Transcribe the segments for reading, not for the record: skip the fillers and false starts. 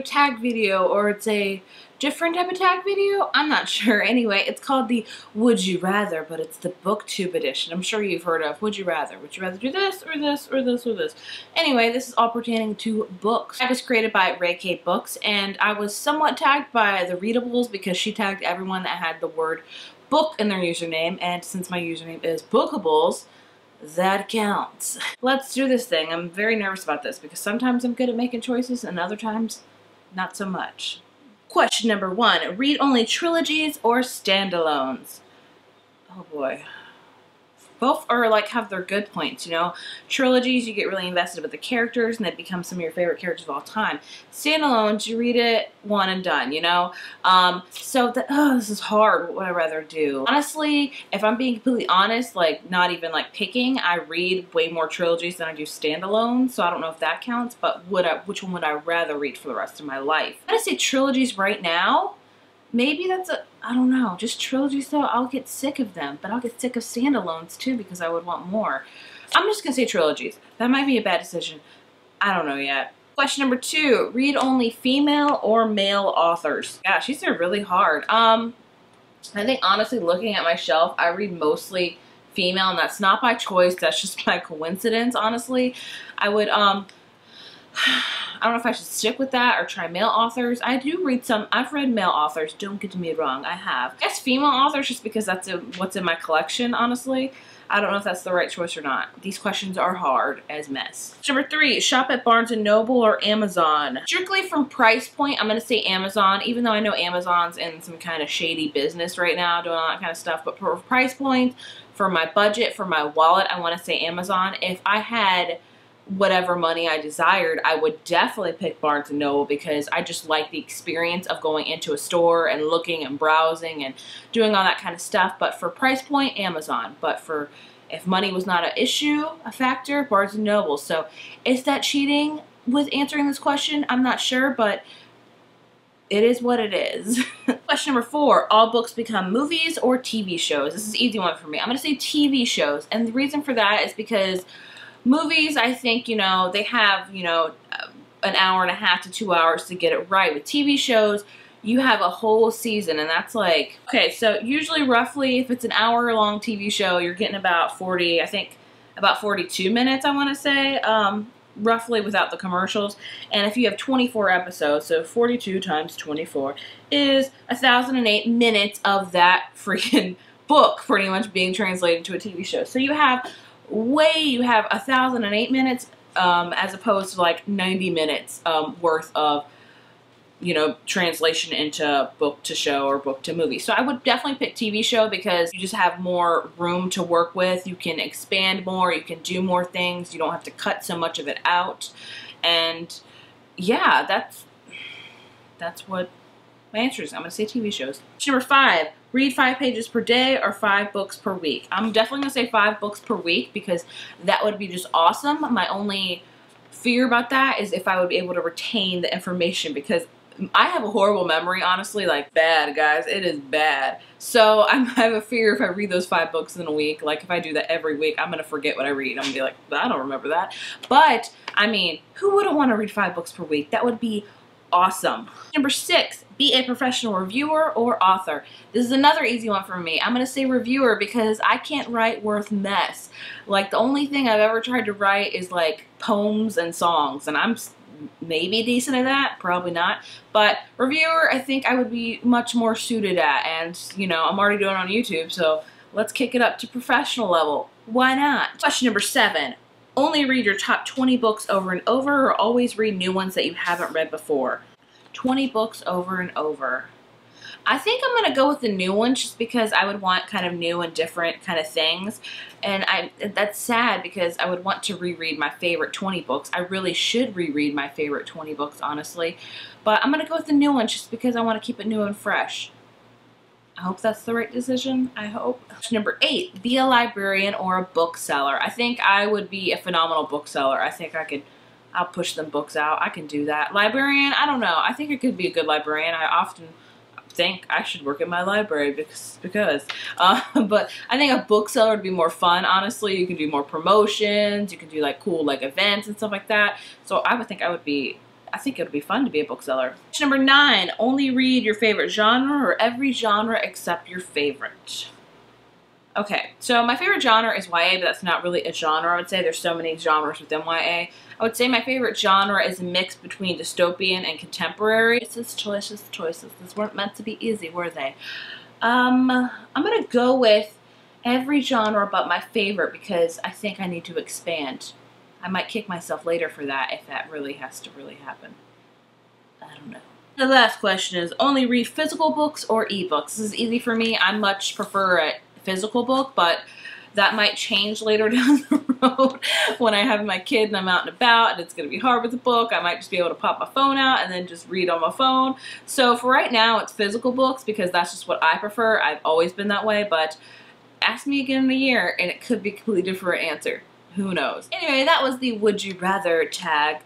tag video, or it's a different type of tag video. I'm not sure. Anyway, it's called the Would You Rather, but it's the Booktube edition. I'm sure you've heard of Would You Rather. Would you rather do this or this or this or this? Anyway, this is all pertaining to books. It was created by Ray K Books, and I was somewhat tagged by the Readables because she tagged everyone that had the word book in their username, and since my username is Bookables, that counts. Let's do this thing. I'm very nervous about this because sometimes I'm good at making choices and other times not so much. Question number 1. Read only trilogies or standalones? Oh boy. Both are like have their good points, you know. Trilogies, you get really invested with the characters and they become some of your favorite characters of all time. Standalones, you read it, one and done, you know. So this is hard. What would I rather do? Honestly, if I'm being completely honest, like not even like picking, I read way more trilogies than I do standalones. So I don't know if that counts, but which one would I rather read for the rest of my life? I'm gonna say trilogies right now. Maybe that's I don't know, just trilogies though. I'll get sick of them, but I'll get sick of standalones too because I would want more. I'm just gonna say trilogies. That might be a bad decision. I don't know yet. Question number 2, read only female or male authors? Gosh, these are really hard. I think honestly looking at my shelf, I read mostly female, and that's not by choice, that's just by coincidence, honestly. I would, I don't know if I should stick with that or try male authors. I do read some. I've read male authors. Don't get me wrong. I have. I guess female authors just because that's what's in my collection, honestly. I don't know if that's the right choice or not. These questions are hard as mess. Number 3, shop at Barnes & Noble or Amazon? Strictly from price point, I'm going to say Amazon, even though I know Amazon's in some kind of shady business right now doing all that kind of stuff. But for price points, for my budget, for my wallet, I want to say Amazon. If I had whatever money I desired, I would definitely pick Barnes & Noble because I just like the experience of going into a store and looking and browsing and doing all that kind of stuff. But for price point, Amazon. But for if money was not an issue, a factor, Barnes & Noble. So is that cheating with answering this question? I'm not sure, but it is what it is. Question number 4, all books become movies or TV shows? This is an easy one for me. I'm going to say TV shows. And the reason for that is because movies, I think, you know, they have, you know, an hour and a half to 2 hours to get it right. With TV shows, you have a whole season, and that's like, okay, so usually roughly if it's an hour-long TV show, you're getting about 40, I think about 42 minutes, I want to say, roughly without the commercials. And if you have 24 episodes, so 42 times 24 is 1,008 minutes of that freaking book pretty much being translated to a TV show. So you have 1,008 minutes as opposed to like 90 minutes worth of, you know, translation into book to show or book to movie. So I would definitely pick TV show because you just have more room to work with. You can expand more, you can do more things, you don't have to cut so much of it out. And yeah, that's what my answer is. I'm gonna say TV shows. Number 5, read 5 pages per day or 5 books per week? I'm definitely gonna say 5 books per week because that would be just awesome. My only fear about that is if I would be able to retain the information because I have a horrible memory, honestly, like bad, guys. It is bad. So I have a fear if I read those 5 books in a week, like if I do that every week, I'm gonna forget what I read. I'm gonna be like, I don't remember that. But I mean, who wouldn't want to read 5 books per week? That would be awesome. Number 6, be a professional reviewer or author? This is another easy one for me. I'm going to say reviewer because I can't write worth mess. Like the only thing I've ever tried to write is like poems and songs, and I'm maybe decent at that, probably not. But reviewer, I think I would be much more suited at, and you know, I'm already doing it on YouTube, so let's kick it up to professional level. Why not? Question number 7. Only read your top 20 books over and over or always read new ones that you haven't read before? 20 books over and over. I think I'm going to go with the new ones just because I would want kind of new and different kind of things. And that's sad because I would want to reread my favorite 20 books. I really should reread my favorite 20 books, honestly. But I'm going to go with the new ones just because I want to keep it new and fresh. I hope that's the right decision. I hope. Number 8, be a librarian or a bookseller. I think I would be a phenomenal bookseller. I think I'll push them books out. I can do that. Librarian, I don't know. I think I could be a good librarian. I often think I should work at my library because but I think a bookseller would be more fun, honestly. You can do more promotions. You can do like cool like events and stuff like that. So I would think I would be I think it would be fun to be a bookseller. Number 9, only read your favorite genre or every genre except your favorite. Okay, so my favorite genre is YA, but that's not really a genre. I would say there's so many genres within YA. I would say my favorite genre is a mix between dystopian and contemporary. It's just choices. These weren't meant to be easy, were they? I'm gonna go with every genre but my favorite because I think I need to expand. I might kick myself later for that if that really has to happen. I don't know. The last question is only read physical books or ebooks. This is easy for me. I much prefer a physical book, but that might change later down the road when I have my kid and I'm out and about and it's going to be hard with the book. I might just be able to pop my phone out and then just read on my phone. So for right now, it's physical books because that's just what I prefer. I've always been that way, but ask me again in a year and it could be a completely different answer. Who knows? Anyway, that was the Would You Rather tag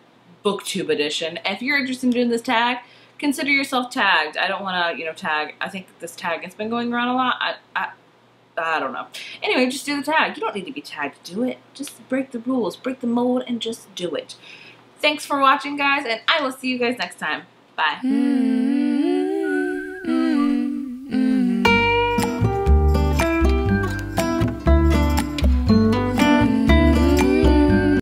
Booktube edition. If you're interested in doing this tag, consider yourself tagged. I don't want to, you know, tag. I think this tag has been going around a lot. I don't know. Anyway, just do the tag. You don't need to be tagged to do it. Just break the rules, break the mold, and just do it. Thanks for watching, guys, and I will see you guys next time. Bye.